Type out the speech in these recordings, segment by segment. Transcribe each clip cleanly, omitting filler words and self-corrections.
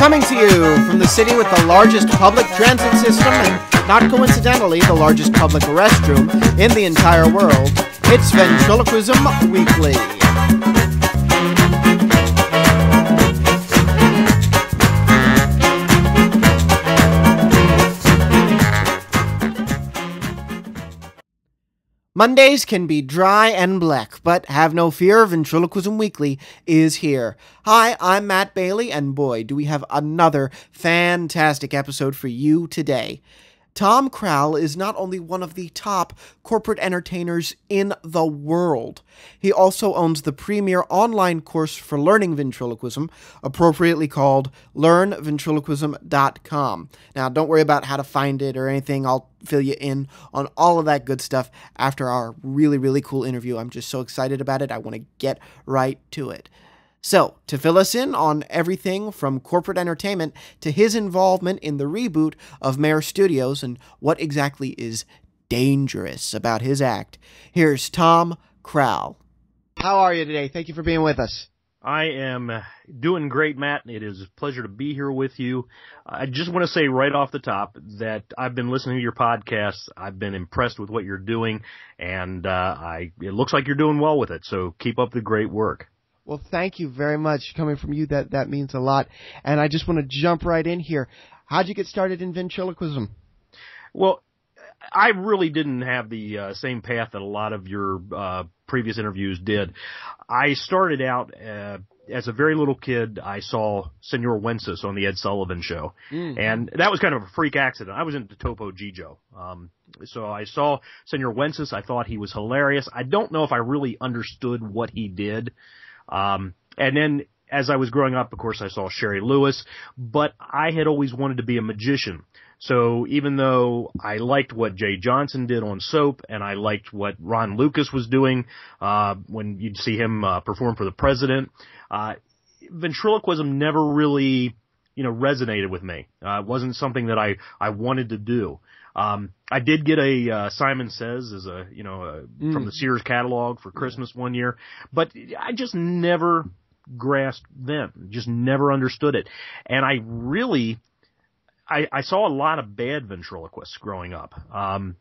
Coming to you from the city with the largest public transit system and, not coincidentally, the largest public restroom in the entire world, it's Ventriloquism Weekly. Mondays can be dry and black, but have no fear, Ventriloquism Weekly is here. Hi, I'm Matt Bailey, and boy, do we have another fantastic episode for you today. Tom Crowl is not only one of the top corporate entertainers in the world, he also owns the premier online course for learning ventriloquism, appropriately called learnventriloquism.com. Now, don't worry about how to find it or anything. I'll fill you in on all of that good stuff after our really cool interview. I'm just so excited about it. I want to get right to it. So, to fill us in on everything from corporate entertainment to his involvement in the reboot of Mayor Studios and what exactly is dangerous about his act, here's Tom Crowl. How are you today? Thank you for being with us. I am doing great, Matt. It is a pleasure to be here with you. I just want to say right off the top that I've been listening to your podcasts. I've been impressed with what you're doing, and it looks like you're doing well with it, so keep up the great work. Well, thank you very much. Coming from you, that means a lot. And I just want to jump right in here. How'd you get started in ventriloquism? Well, I really didn't have the same path that a lot of your previous interviews did. I started out as a very little kid. I saw Senor Wences on the Ed Sullivan Show, and that was kind of a freak accident. I was into Topo Gigio. So I saw Senor Wences. I thought he was hilarious. I don't know if I really understood what he did. And then as I was growing up, of course, I saw Sherry Lewis, but I had always wanted to be a magician. So even though I liked what Jay Johnson did on Soap, and I liked what Ron Lucas was doing when you'd see him perform for the president, ventriloquism never really, resonated with me. It wasn't something that I wanted to do. I did get a Simon Says as from the Sears catalog for Christmas one year, but I just never grasped them, just never understood it. And I saw a lot of bad ventriloquists growing up. Some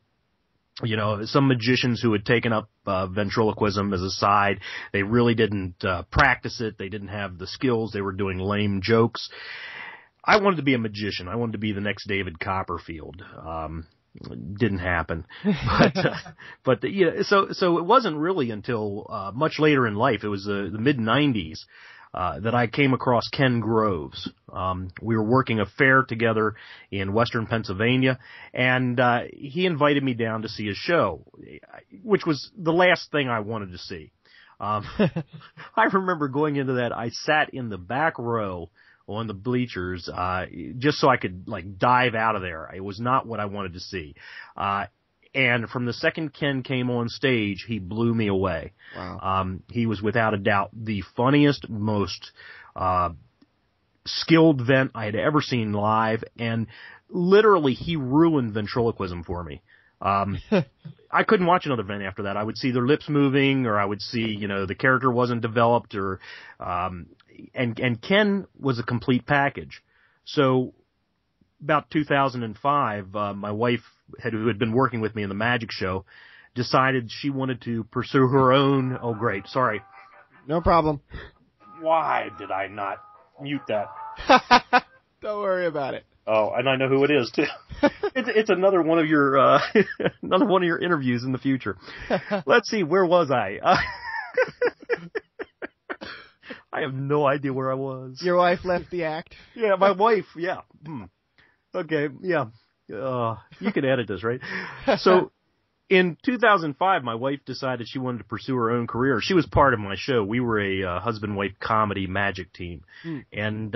magicians who had taken up ventriloquism as a side, they really didn't practice it. They didn't have the skills. They were doing lame jokes. I wanted to be a magician. I wanted to be the next David Copperfield. Didn't happen. So it wasn't really until much later in life, it was the mid-90s, that I came across Ken Groves. We were working a fair together in western Pennsylvania, and he invited me down to see his show, which was the last thing I wanted to see. I remember going into that, I sat in the back row on the bleachers, just so I could dive out of there. It was not what I wanted to see. And from the second Ken came on stage, he blew me away. Wow. He was without a doubt the funniest, most skilled vent I had ever seen live, and literally he ruined ventriloquism for me. I couldn't watch another vent after that. I would see their lips moving, or I would see, the character wasn't developed, or and Ken was a complete package. So about 2005, my wife, who had been working with me in the magic show, decided she wanted to pursue her own. Oh, great. Sorry. No problem. Why did I not mute that? Don't worry about it. Oh, and I know who it is too. It's another one of your another one of your interviews in the future. Let's see, where was I? I have no idea where I was. Your wife left the act? Yeah, my wife. Yeah. Okay. Yeah. You can edit this, right? So, in 2005, my wife decided she wanted to pursue her own career. She was part of my show. We were a husband-wife comedy magic team, and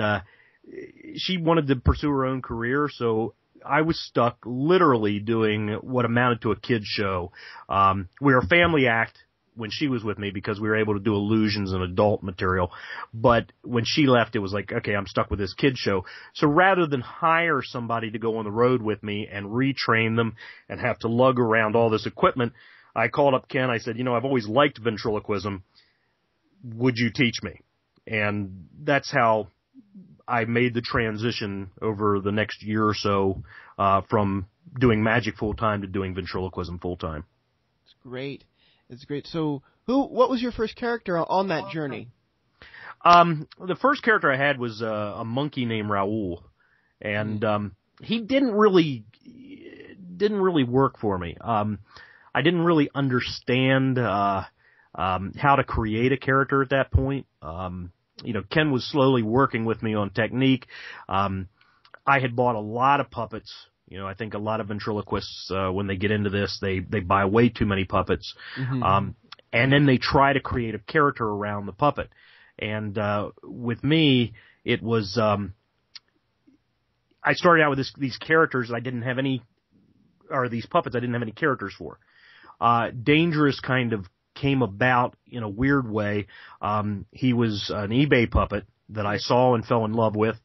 she wanted to pursue her own career, so I was stuck literally doing what amounted to a kid's show. We were a family act when she was with me because we were able to do illusions and adult material. But when she left, it was like, okay, I'm stuck with this kid's show. So rather than hire somebody to go on the road with me and retrain them and have to lug around all this equipment, I called up Ken. I said, I've always liked ventriloquism. Would you teach me? And that's how I made the transition over the next year or so from doing magic full time to doing ventriloquism full time. It's great. It's great. So, what was your first character on that journey? The first character I had was a monkey named Raoul, and he didn't really work for me. I didn't really understand how to create a character at that point. Ken was slowly working with me on technique. I had bought a lot of puppets. I think a lot of ventriloquists, when they get into this, they buy way too many puppets. Mm-hmm. And then they try to create a character around the puppet. And with me, it was I started out with these characters I didn't have any, or these puppets I didn't have any characters for. Dangerous kind of came about in a weird way. He was an eBay puppet that I saw and fell in love with.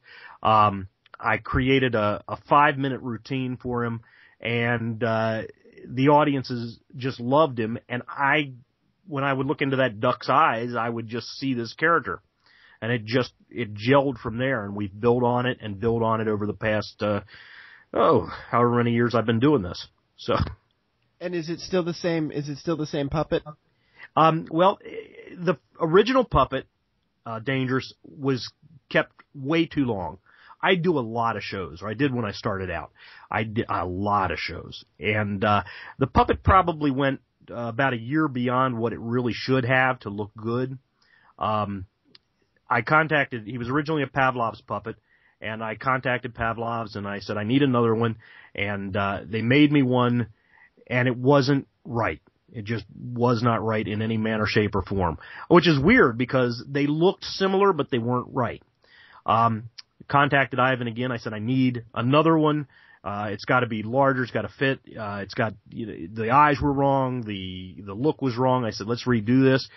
I created a 5-minute routine for him, and the audiences just loved him. And when I would look into that duck's eyes, I would just see this character, and it gelled from there. And we've built on it over the past however many years I've been doing this. So. And is it still the same? Is it still the same puppet? Well, the original puppet, Dangerous, was kept way too long. I do a lot of shows, or I did when I started out. I did a lot of shows. And the puppet probably went about a year beyond what it really should have to look good. He was originally a Pavlov's puppet, and I contacted Pavlov's, and I said, I need another one. And they made me one, and it wasn't right. It just was not right in any manner, shape, or form, which is weird because they looked similar, but they weren't right. Contacted Ivan again. I said, I need another one. It's got to be larger. It's got to fit. It's got, the eyes were wrong. The look was wrong. I said, let's redo this.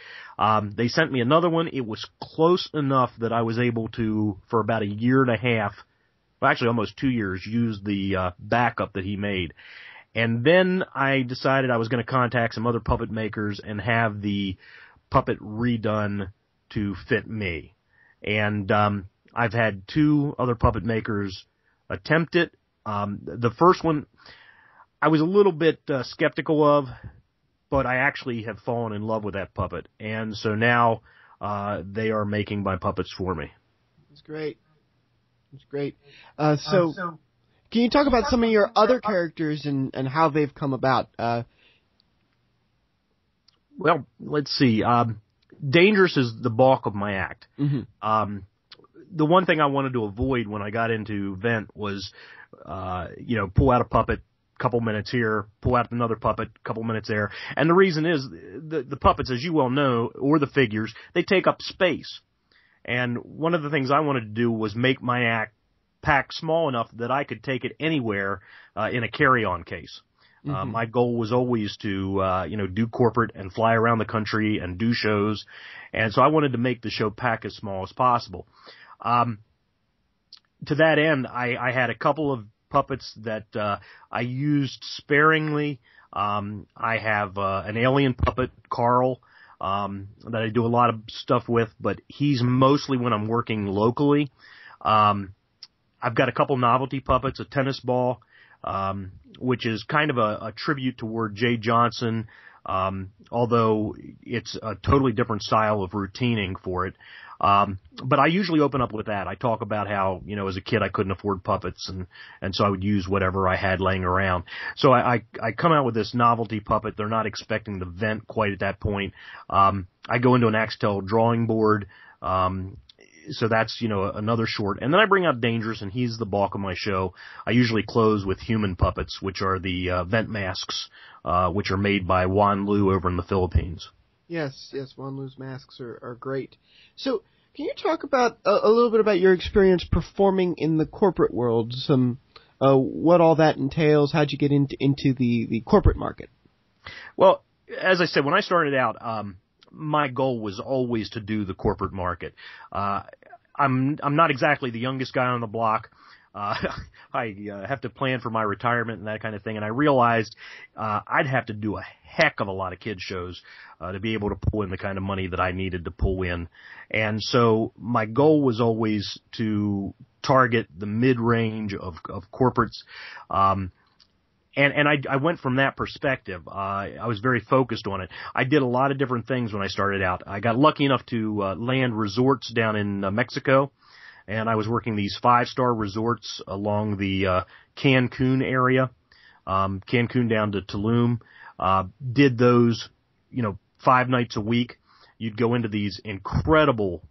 They sent me another one. It was close enough that I was able to, for about a year and a half, well, actually almost 2 years, use the backup that he made. And then I decided I was going to contact some other puppet makers and have the puppet redone to fit me. And I've had 2 other puppet makers attempt it. The first one I was a little bit skeptical of, but I actually have fallen in love with that puppet. And so now they are making my puppets for me. That's great. That's great. So can you talk about some of your other characters and how they've come about? Well, let's see. Dangerous is the bulk of my act. Mm-hmm. The one thing I wanted to avoid when I got into Vent was, pull out a puppet, couple minutes here, pull out another puppet, couple minutes there. And the reason is the puppets, as you well know, or the figures, they take up space. And one of the things I wanted to do was make my act pack small enough that I could take it anywhere in a carry-on case. Mm-hmm. My goal was always to, do corporate and fly around the country and do shows. And so I wanted to make the show pack as small as possible. To that end, I had a couple of puppets that I used sparingly. I have an alien puppet, Carl, that I do a lot of stuff with, but he's mostly when I'm working locally. I've got a couple novelty puppets, a tennis ball, which is kind of a tribute toward Jay Johnson, although it's a totally different style of routining for it. But I usually open up with that. I talk about how, as a kid I couldn't afford puppets and so I would use whatever I had laying around. So I come out with this novelty puppet. They're not expecting the Vent quite at that point. I go into an Axtel drawing board. So that's, another short. And then I bring out Dangerous, and he's the bulk of my show. I usually close with human puppets, which are the Vent masks, which are made by Juan Lu over in the Philippines. Yes, Juan Lu's masks are great. So can you talk about a little bit about your experience performing in the corporate world? Some what all that entails? How'd you get into the corporate market? Well, as I said, when I started out, my goal was always to do the corporate market. I'm not exactly the youngest guy on the block. I have to plan for my retirement and that kind of thing. And I realized I'd have to do a heck of a lot of kids shows to be able to pull in the kind of money that I needed to pull in. And so my goal was always to target the mid-range of corporates. And I went from that perspective. I was very focused on it. I did a lot of different things when I started out. I got lucky enough to land resorts down in Mexico, and I was working these 5-star resorts along the Cancun area, Cancun down to Tulum. Did those, 5 nights a week. You'd go into these incredible,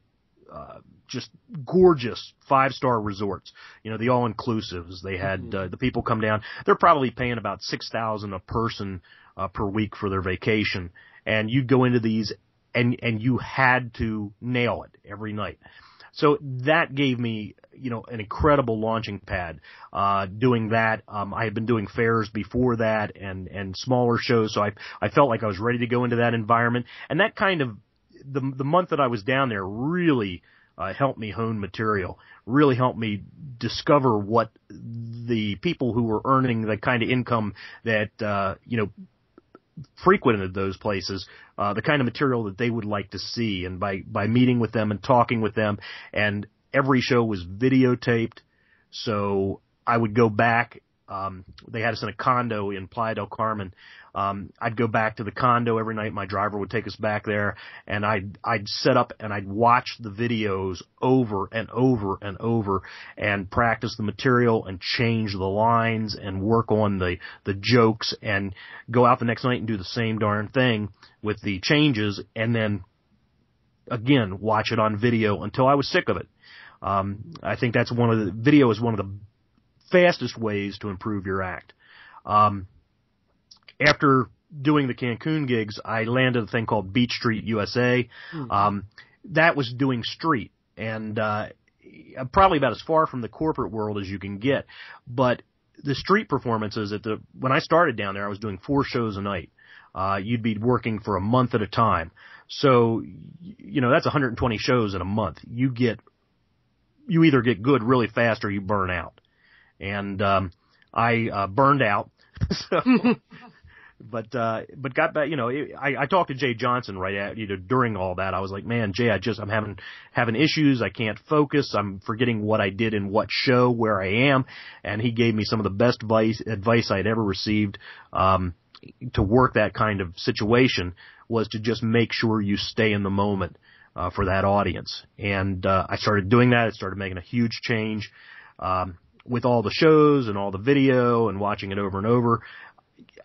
just gorgeous 5-star resorts. The all-inclusives. They had the people come down. They're probably paying about $6,000 a person per week for their vacation. And you'd go into these, and you had to nail it every night. So that gave me, an incredible launching pad, doing that. I had been doing fairs before that and smaller shows. So I felt like I was ready to go into that environment. And that kind of, the month that I was down there really, helped me hone material, really helped me discover what the people who were earning the kind of income that, frequented those places, the kind of material that they would like to see. And by meeting with them and talking with them, and every show was videotaped. So I would go back. They had us in a condo in Playa del Carmen. I'd go back to the condo every night. My driver would take us back there, and I'd set up and I'd watch the videos over and over and over and practice the material and change the lines and work on the jokes, and go out the next night and do the same darn thing with the changes, and then again watch it on video until I was sick of it. I think that's video is one of the fastest ways to improve your act. After doing the Cancun gigs, I landed a thing called Beach Street USA. That was doing street, and probably about as far from the corporate world as you can get. But the street performances when I started down there, I was doing 4 shows a night. You'd be working for a month at a time. So, that's 120 shows in a month. You either get good really fast or you burn out. And I burned out. So, but got back. I talked to Jay Johnson during all that. I was like, man, Jay, I'm having issues. I can't focus. I'm forgetting what I did in what show, where I am. And he gave me some of the best advice I'd ever received to work that kind of situation, was to just make sure you stay in the moment for that audience. And I started doing that. It started making a huge change. With all the shows and all the video and watching it over and over,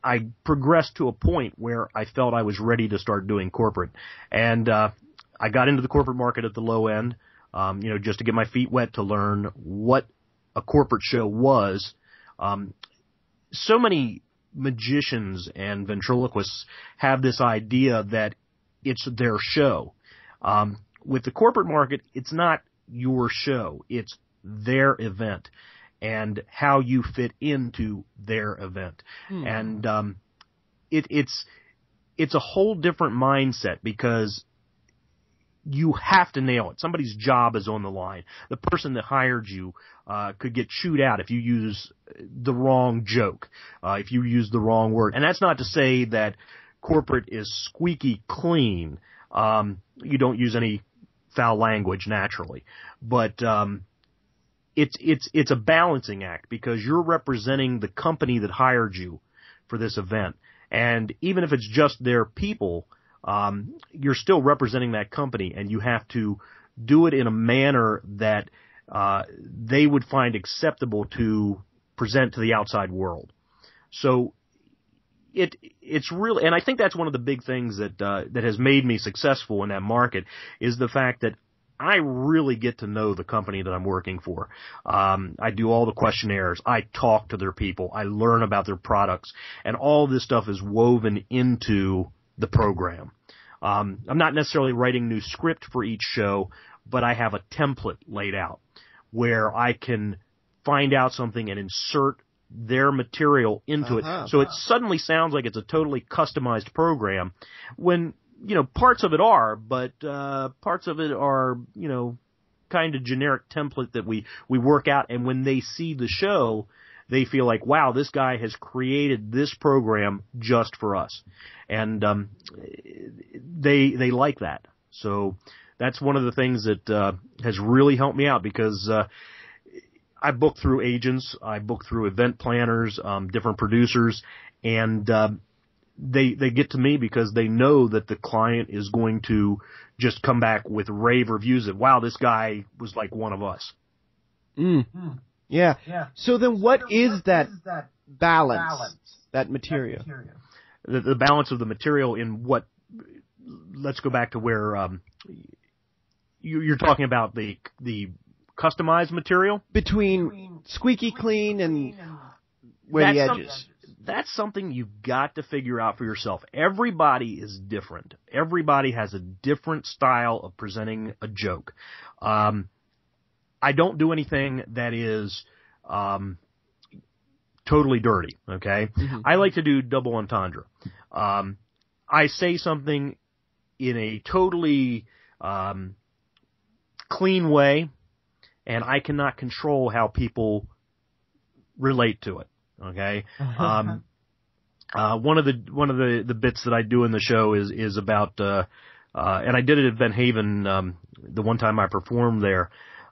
I progressed to a point where I felt I was ready to start doing corporate. And I got into the corporate market at the low end, just to get my feet wet, to learn what a corporate show was. So many magicians and ventriloquists have this idea that it's their show. With the corporate market, it's not your show. It's their event and how you fit into their event. And it's a whole different mindset, because you have to nail it. Somebody's job is on the line. The person that hired you could get chewed out if you use the wrong joke, if you use the wrong word. And that's not to say that corporate is squeaky clean. You don't use any foul language naturally, but it's a balancing act, because you're representing the company that hired you for this event. And even if it's just their people, you're still representing that company, and you have to do it in a manner that they would find acceptable to present to the outside world. So it's really, and I think that's one of the big things that has made me successful in that market, is the fact that I really get to know the company that I'm working for. I do all the questionnaires. I talk to their people. I learn about their products. And all this stuff is woven into the program. I'm not necessarily writing new script for each show, but I have a template laid out where I can find out something and insert their material into it. So it suddenly sounds like it's a totally customized program, when parts of it are, but parts of it are, kind of generic template that we work out, and when they see the show, they feel like, wow, this guy has created this program just for us. And they like that. So that's one of the things that has really helped me out, because I book through agents, I book through event planners, different producers, and they get to me because they know that the client is going to just come back with rave reviews of, wow, this guy was like one of us. Yeah. So then what is that balance, that material? The balance of the material in what, let's go back to where you're talking about the customized material? Between squeaky clean and where the edges. That's something you've got to figure out for yourself. Everybody is different. Everybody has a different style of presenting a joke. I don't do anything that is totally dirty, okay? Mm-hmm. I like to do double entendre. I say something in a totally clean way, and I cannot control how people relate to it. Okay. One of the bits that I do in the show is about, and I did it at Van Haven, the one time I performed there.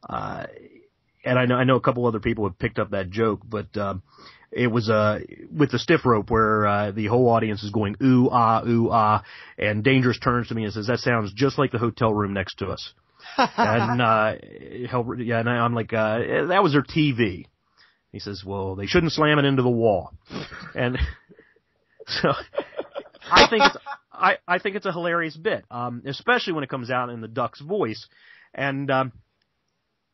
And I know a couple other people have picked up that joke, but, it was, with the stiff rope where, the whole audience is going, ooh, ah, and Dangerous turns to me and says, that sounds just like the hotel room next to us. And, and I'm like, that was their TV. He says, well, they shouldn't slam it into the wall. And so I think it's a hilarious bit, especially when it comes out in the Duck's voice. And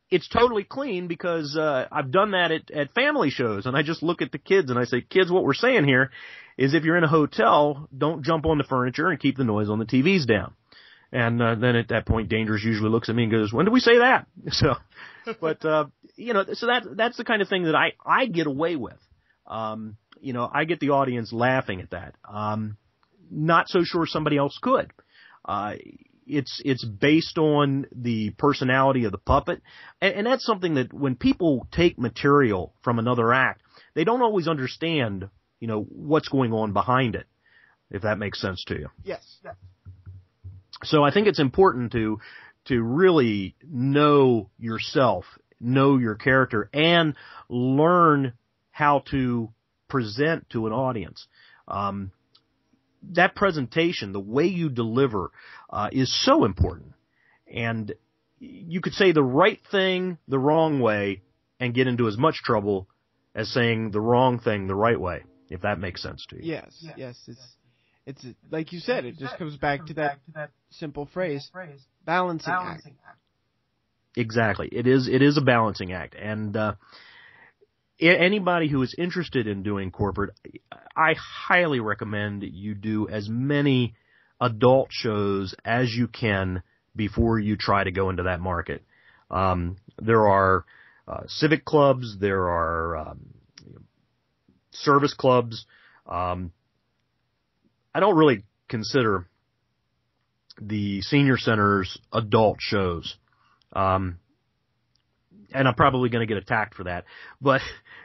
it's totally clean because I've done that at family shows, and I just look at the kids and I say, kids, what we're saying here is if you're in a hotel, don't jump on the furniture and keep the noise on the TVs down. And then at that point, Dangerous usually looks at me and goes, when did we say that? So, but so that's the kind of thing that I get away with. I get the audience laughing at that. Not so sure somebody else could. It's based on the personality of the puppet, and that's something that when people take material from another act, they don't always understand, what's going on behind it, if that makes sense to you. Yes. So I think it's important to really know yourself, know your character, and learn how to present to an audience. That presentation, the way you deliver, is so important. And you could say the right thing the wrong way and get into as much trouble as saying the wrong thing the right way, if that makes sense to you. Yes. It's like you said, it just comes back to that simple phrase, balancing act. Exactly. It is a balancing act. And anybody who is interested in doing corporate, I highly recommend you do as many adult shows as you can before you try to go into that market. There are civic clubs, there are service clubs. I don't really consider the senior centers adult shows. And I'm probably going to get attacked for that, but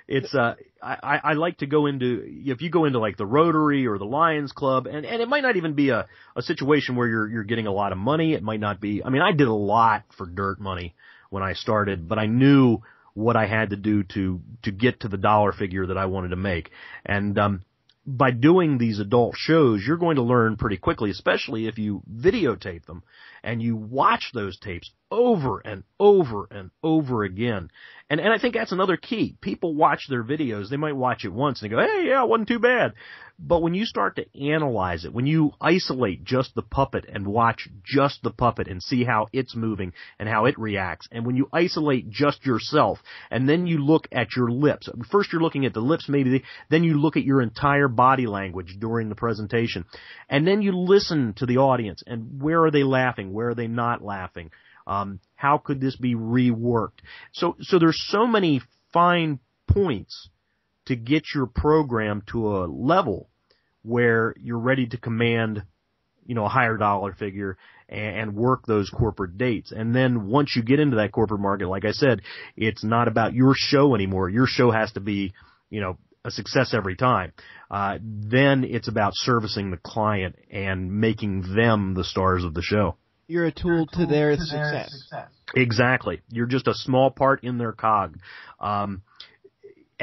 it's, I like to go into, if you go into like the Rotary or the Lions Club, and it might not even be a situation where you're getting a lot of money. It might not be, I did a lot for dirt money when I started, but I knew what I had to do to get to the dollar figure that I wanted to make. And, by doing these adult shows, you're going to learn pretty quickly, especially if you videotape them and you watch those tapes over and over and over again. And I think that's another key. People watch their videos. They might watch it once and they go, hey, yeah, it wasn't too bad. But when you start to analyze it, when you isolate just the puppet and watch just the puppet and see how it's moving and how it reacts, and when you isolate just yourself and then you look at your lips, first you're looking at the lips maybe, then you look at your entire body language during the presentation, and then you listen to the audience and where are they laughing, where are they not laughing, how could this be reworked? So there's so many fine points to get your program to a level where you're ready to command, a higher dollar figure and work those corporate dates. And then once you get into that corporate market, like I said, it's not about your show anymore. Your show has to be, a success every time. Then it's about servicing the client and making them the stars of the show. You're a tool to their success. Exactly. You're just a small part in their cog. And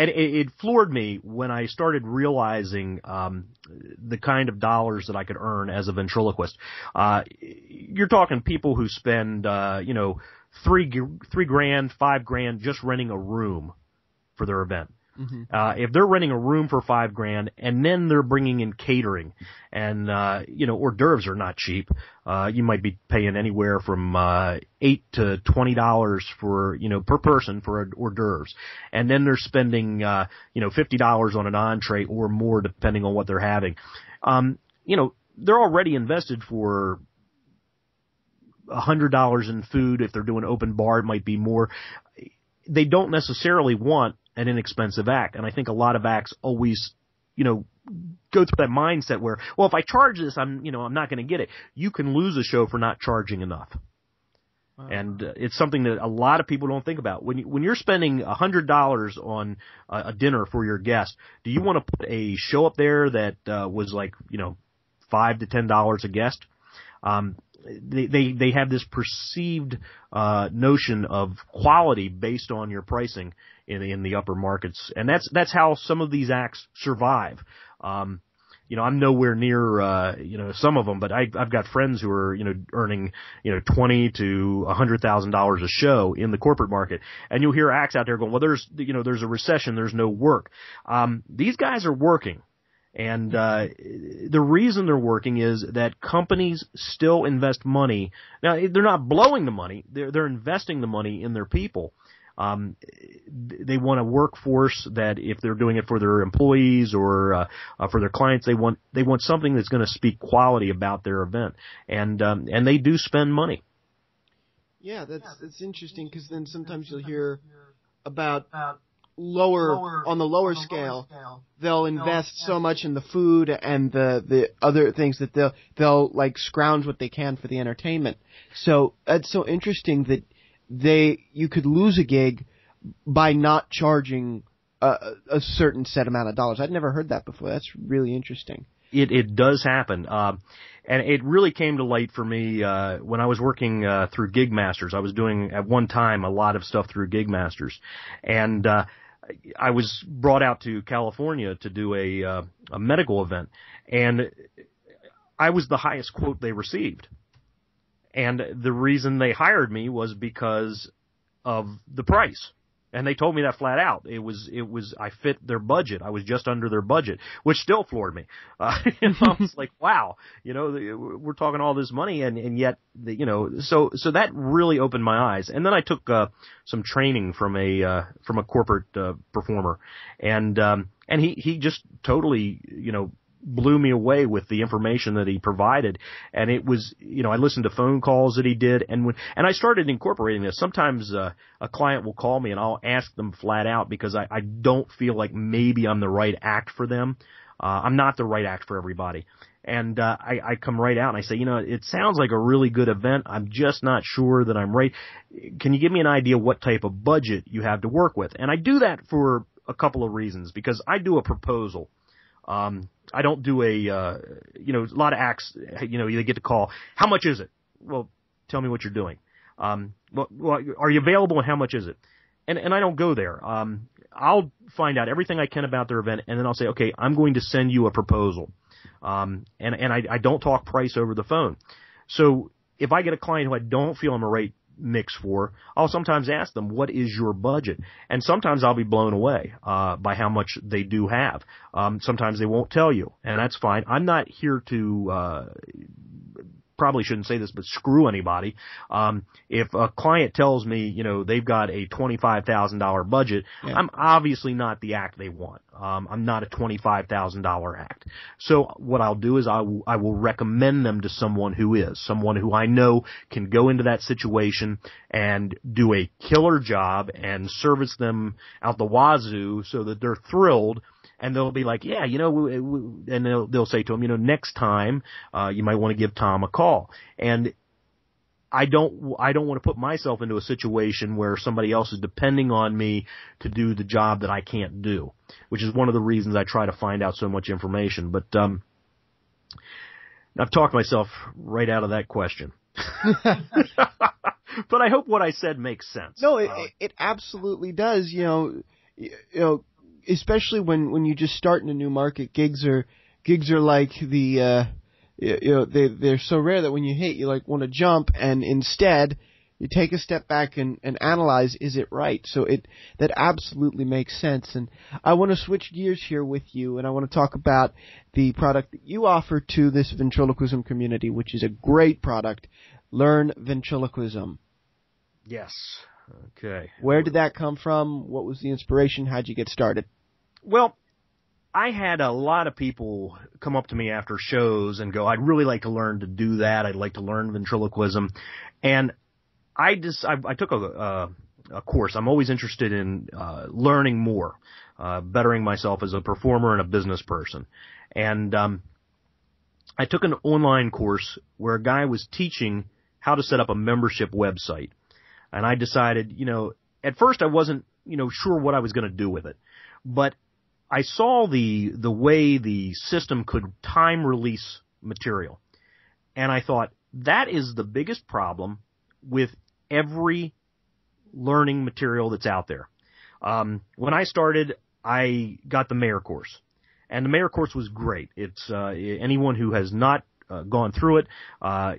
it floored me when I started realizing the kind of dollars that I could earn as a ventriloquist. You're talking people who spend, $3,000, $5,000 just renting a room for their event. Mm-hmm. If they're renting a room for $5,000 and then they're bringing in catering and, hors d'oeuvres are not cheap. You might be paying anywhere from, $8 to $20 for, per person for hors d'oeuvres. And then they're spending, $50 on an entree or more depending on what they're having. They're already invested for $100 in food. If they're doing open bar, it might be more. They don't necessarily want an inexpensive act. And I think a lot of acts always, go through that mindset where, well, if I charge this, I'm not going to get it. You can lose a show for not charging enough. Wow. And it's something that a lot of people don't think about. When you're spending $100 on a dinner for your guest, do you want to put a show up there that was like, $5 to $10 a guest? They have this perceived notion of quality based on your pricing in the upper markets, and that's how some of these acts survive. I'm nowhere near some of them, but I've got friends who are earning $20,000 to $100,000 a show in the corporate market, and you'll hear acts out there going, well, there's a recession, there's no work. These guys are working. And the reason they're working is that companies still invest money. Now, they're not blowing the money. They're investing the money in their people. They want a workforce that, if they're doing it for their employees or for their clients, they want something that's going to speak quality about their event. And they do spend money. Yeah, that's interesting, because then sometimes you'll hear about on the lower scale, they'll invest so much in the food and the other things that they'll like scrounge what they can for the entertainment. So that's so interesting that you could lose a gig by not charging a certain set amount of dollars. I'd never heard that before. That's really interesting. It does happen. And it really came to light for me when I was working through Gig Masters. I was doing at one time a lot of stuff through Gig Masters, and I was brought out to California to do a medical event, and I was the highest quote they received. And the reason they hired me was because of the price. And they told me that flat out. It was, I fit their budget. I was just under their budget, which still floored me. I was like, wow, we're talking all this money, and yet, so that really opened my eyes. And then I took, some training from a corporate, performer. And he just totally, blew me away with the information that he provided. And it was, I listened to phone calls that he did, and I started incorporating this. Sometimes a client will call me and I'll ask them flat out because I don't feel like maybe I'm the right act for them. I'm not the right act for everybody. And I come right out and I say, it sounds like a really good event. I'm just not sure that I'm right. Can you give me an idea what type of budget you have to work with? And I do that for a couple of reasons, because I do a proposal. I don't do a lot of acts, you get the call. How much is it? Well, tell me what you're doing. Well, are you available and how much is it? And I don't go there. I'll find out everything I can about their event, and then I'll say, okay, I'm going to send you a proposal. And I don't talk price over the phone. So if I get a client who I don't feel I'm a right mix for, I'll sometimes ask them, what is your budget? And sometimes I'll be blown away by how much they do have. Sometimes they won't tell you, and that's fine. I'm not here to probably shouldn't say this, but screw anybody. If a client tells me, they've got a $25,000 budget, yeah, I'm obviously not the act they want. I'm not a $25,000 act. So what I'll do is I will recommend them to someone who I know can go into that situation and do a killer job and service them out the wazoo so that they're thrilled. And they'll be like, yeah, and they'll say to him, next time, you might want to give Tom a call. And I don't want to put myself into a situation where somebody else is depending on me to do the job that I can't do, which is one of the reasons I try to find out so much information. But I've talked myself right out of that question. But I hope what I said makes sense. No, it absolutely does. You know, especially when you just start in a new market, gigs are like the they're so rare that when you hit, you like want to jump, and instead you take a step back and analyze, is it right? So that absolutely makes sense. And I want to switch gears here with you, and I want to talk about the product that you offer to this ventriloquism community, which is a great product. Learn ventriloquism. Yes. Okay. Where did that come from? What was the inspiration? How'd you get started? Well, I had a lot of people come up to me after shows and go, I'd really like to learn to do that. I'd like to learn ventriloquism. And I took a course. I'm always interested in learning more, bettering myself as a performer and a business person. And I took an online course where a guy was teaching how to set up a membership website. And I decided, at first I wasn't, sure what I was going to do with it. But I saw the way the system could time release material. And I thought, that is the biggest problem with every learning material that's out there. When I started, I got the Mayor course. And the Mayor course was great. It's anyone who has not gone through it,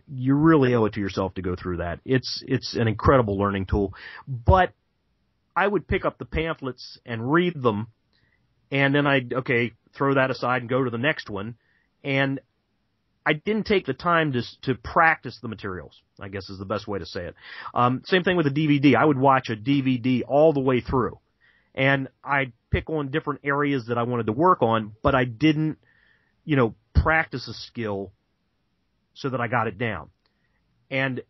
you really owe it to yourself to go through that. It's an incredible learning tool. But I would pick up the pamphlets and read them, and then I'd, throw that aside and go to the next one. And I didn't take the time to practice the materials, I guess is the best way to say it. Same thing with a DVD. I would watch a DVD all the way through. And I'd pick on different areas that I wanted to work on, but I didn't, practice a skill so that I got it down. And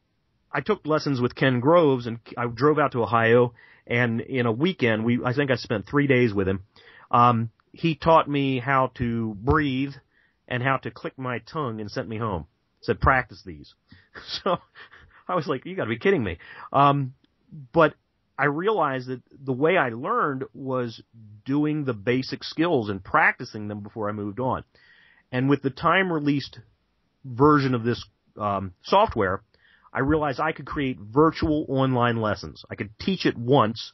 I took lessons with Ken Groves, and I drove out to Ohio, and in a weekend, I think I spent 3 days with him. He taught me how to breathe and how to click my tongue and sent me home. Said, practice these. So I was like, you gotta be kidding me. But I realized that the way I learned was doing the basic skills and practicing them before I moved on. And with the time-released version of this software, I realized I could create virtual online lessons. I could teach it once.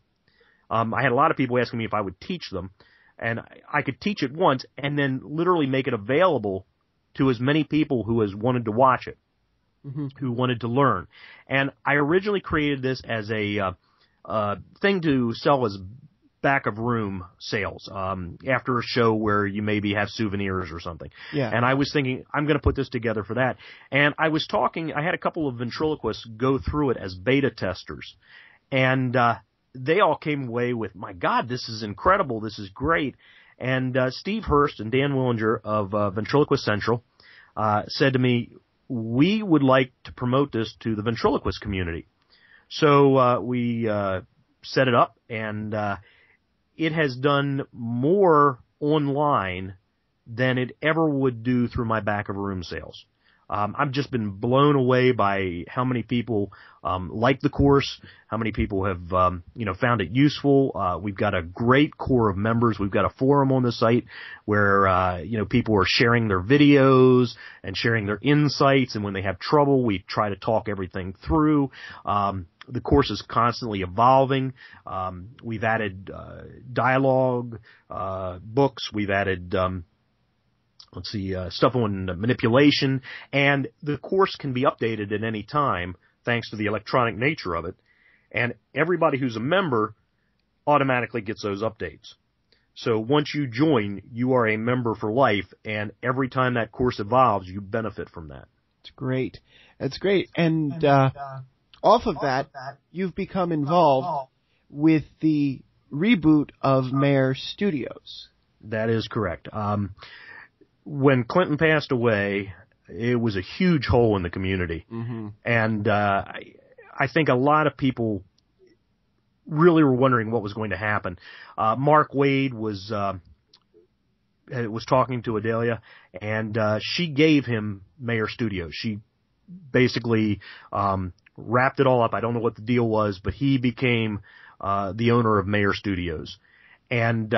I had a lot of people asking me if I would teach them, and I could teach it once and then literally make it available to as many people who has wanted to watch it, who wanted to learn. And I originally created this as a thing to sell as back of room sales after a show where you maybe have souvenirs or something. Yeah. And I was thinking, I'm going to put this together for that. And I had a couple of ventriloquists go through it as beta testers. And they all came away with, my God, this is incredible. This is great. And Steve Hurst and Dan Willinger of Ventriloquist Central said to me, we would like to promote this to the ventriloquist community. So we set it up, and it has done more online than it ever would do through my back of room sales. I've just been blown away by how many people like the course, how many people have found it useful. We've got a great core of members. We've got a forum on the site where people are sharing their videos and sharing their insights, and when they have trouble, we try to talk everything through. The course is constantly evolving. We've added dialogue books. We've added stuff on manipulation, and the course can be updated at any time thanks to the electronic nature of it. And everybody who's a member automatically gets those updates. So once you join, you are a member for life, and every time that course evolves, you benefit from that. It's great. That's great. And off of that, you've become involved with the reboot of Mayor Studios. That is correct. When Clinton passed away, it was a huge hole in the community. Mm-hmm. And I think a lot of people really were wondering what was going to happen. Mark Wade was talking to Adelia, and she gave him Mayor Studios. She basically wrapped it all up. I don't know what the deal was, but he became the owner of Mayer Studios. And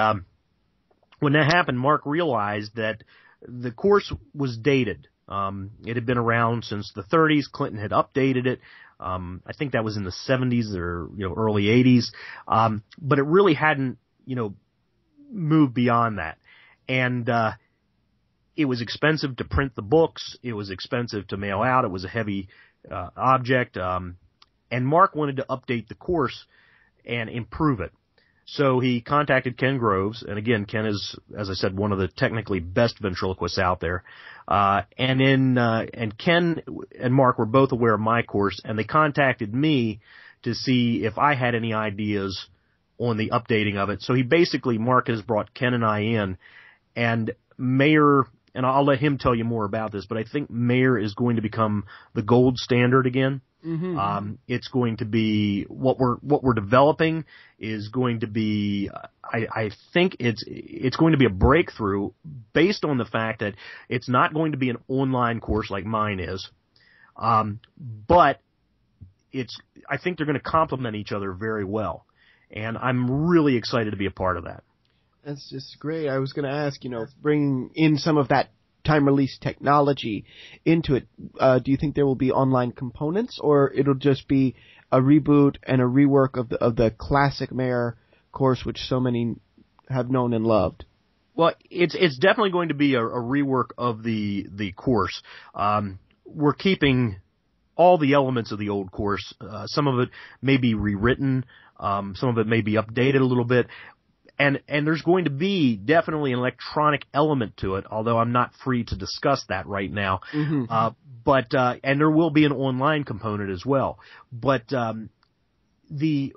when that happened, Mark realized that the course was dated. It had been around since the 30s. Clinton had updated it. I think that was in the 70s or early 80s. But it really hadn't moved beyond that. And it was expensive to print the books. It was expensive to mail out. It was a heavy object. And Mark wanted to update the course and improve it. So he contacted Ken Groves, and again, Ken is, as I said, one of the technically best ventriloquists out there. And Ken and Mark were both aware of my course, and they contacted me to see if I had any ideas on the updating of it. So Mark has brought Ken and I in, and Mayer, and I'll let him tell you more about this, but I think Mayer is going to become the gold standard again. Mm-hmm. It's going to be what we're developing is going to be, I think it's going to be a breakthrough based on the fact that it's not going to be an online course like mine is. But I think they're going to complement each other very well. And I'm really excited to be a part of that. That's just great. I was going to ask, bringing in some of that time-release technology into it, do you think there will be online components, or it'll just be a reboot and a rework of the classic Mayer course, which so many have known and loved? Well, it's definitely going to be a rework of the course. We're keeping all the elements of the old course. Some of it may be rewritten. Some of it may be updated a little bit. And there's going to be definitely an electronic element to it, although I'm not free to discuss that right now. Mm-hmm. And there will be an online component as well. But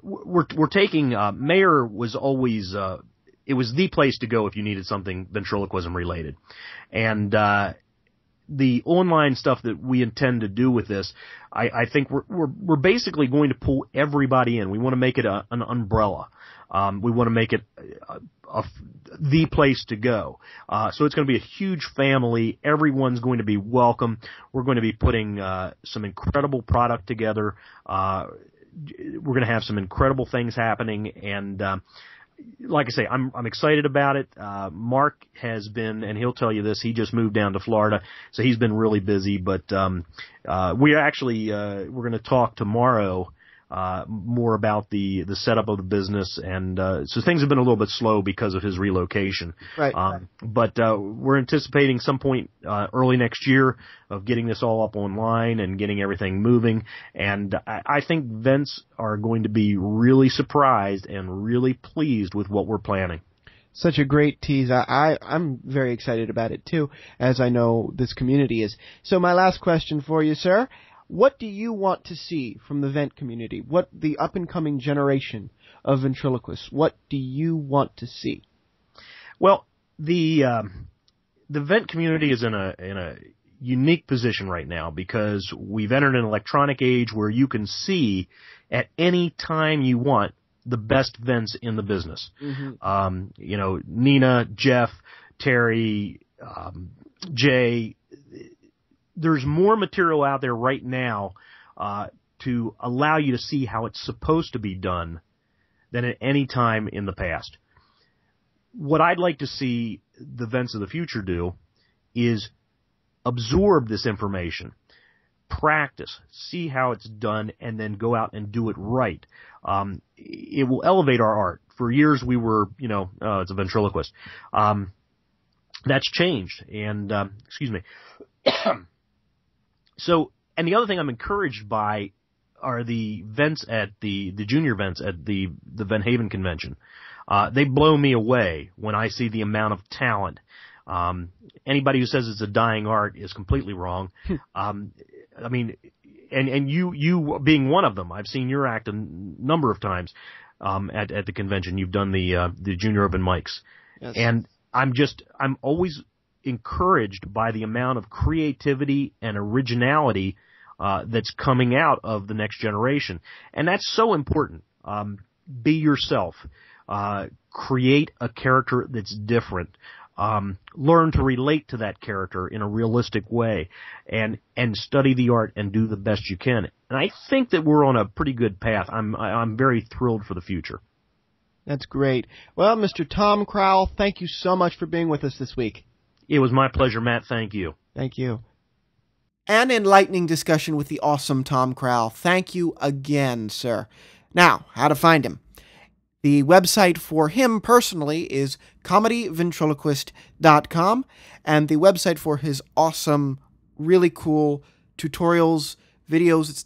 we're taking Mayer was always it was the place to go if you needed something ventriloquism related, and the online stuff that we intend to do with this, I think we're basically going to pull everybody in. We want to make it an umbrella. We want to make it the place to go. So it's going to be a huge family. Everyone's going to be welcome. We're going to be putting some incredible product together. We're going to have some incredible things happening, and like I say, I'm excited about it. Mark has been, and he'll tell you this, he just moved down to Florida, so he's been really busy. But we're going to talk tomorrow more about the setup of the business, and so things have been a little bit slow because of his relocation. Right. But we're anticipating some point early next year of getting this all up online and getting everything moving. And I think vents are going to be really surprised and really pleased with what we're planning. Such a great tease. I'm very excited about it too, as I know this community is. So my last question for you, sir. What do you want to see from the vent community? What the up-and-coming generation of ventriloquists? What do you want to see? Well, the vent community is in a unique position right now because we've entered an electronic age where you can see at any time you want the best vents in the business. Mm-hmm. Nina, Jeff, Terry, Jay. There's more material out there right now to allow you to see how it's supposed to be done than at any time in the past. What I'd like to see the vents of the future do is absorb this information, practice, see how it's done, and then go out and do it right. It will elevate our art. For years we were, it's a ventriloquist. That's changed, and excuse me. So, and the other thing I'm encouraged by are the vents at the junior vents at the Van Haven convention. They blow me away when I see the amount of talent. Anybody who says it's a dying art is completely wrong. I mean, and you being one of them, I've seen your act a number of times at the convention. You've done the junior open mics, yes. And I'm always encouraged by the amount of creativity and originality that's coming out of the next generation. And that's so important. Be yourself. Create a character that's different. learn to relate to that character in a realistic way, and study the art and do the best you can. And I think that we're on a pretty good path. I'm very thrilled for the future. That's great. Well, Mr. Tom Crowl, thank you so much for being with us this week. It was my pleasure, Matt. Thank you. Thank you. An enlightening discussion with the awesome Tom Crowl. Thank you again, sir. Now, how to find him. The website for him personally is comedyventriloquist.com, and the website for his awesome, really cool tutorials, videos,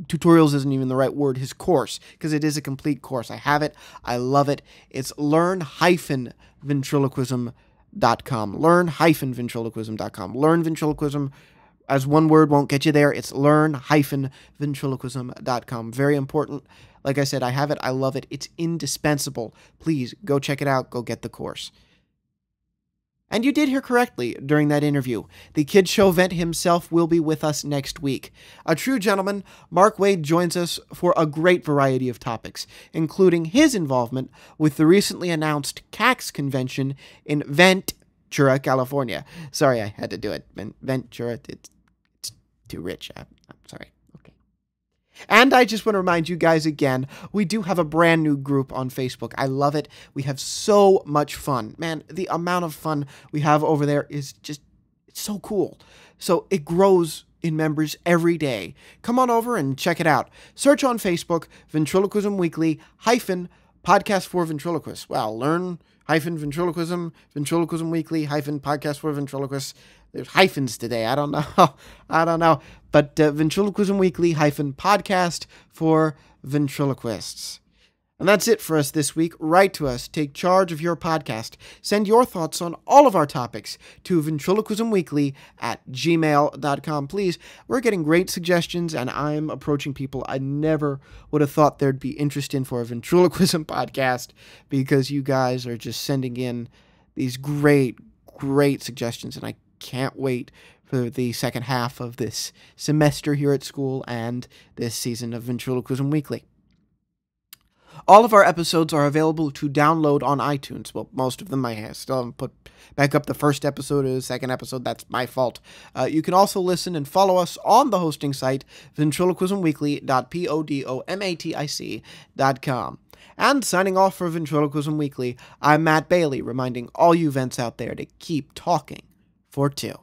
tutorials isn't even the right word, his course, because it is a complete course. I have it. I love it. It's learn-ventriloquism.com. Learn-ventriloquism.com. Learn ventriloquism as one word won't get you there. It's learn-ventriloquism.com. Very important. Like I said, I have it. I love it. It's indispensable. Please go check it out. Go get the course. And you did hear correctly during that interview. The Kid Show Vent himself will be with us next week. A true gentleman, Mark Wade joins us for a great variety of topics, including his involvement with the recently announced CAX convention in Ventura, California. Sorry, I had to do it. Ventura, it's too rich. I'm sorry. Okay. And I just want to remind you guys again, we do have a brand new group on Facebook. I love it. We have so much fun. Man, the amount of fun we have over there is just, it's so cool. So it grows in members every day. Come on over and check it out. Search on Facebook, Ventriloquism Weekly, podcast for ventriloquists. Well, learn-ventriloquism, Ventriloquism Weekly, podcast for ventriloquists. There's hyphens today. I don't know. But Ventriloquism Weekly podcast for ventriloquists. And that's it for us this week. Write to us. Take charge of your podcast. Send your thoughts on all of our topics to ventriloquismweekly@gmail.com. Please, we're getting great suggestions, and I'm approaching people I never would have thought there'd be interest in for a ventriloquism podcast, because you guys are just sending in these great, great suggestions, and I can't wait for the second half of this semester here at school and this season of Ventriloquism Weekly. All of our episodes are available to download on iTunes. Well, most of them. I still haven't put back up the first episode or the second episode. That's my fault. You can also listen and follow us on the hosting site, ventriloquismweekly.podomatic.com. And signing off for Ventriloquism Weekly, I'm Matt Bailey, reminding all you vents out there to keep talking for two.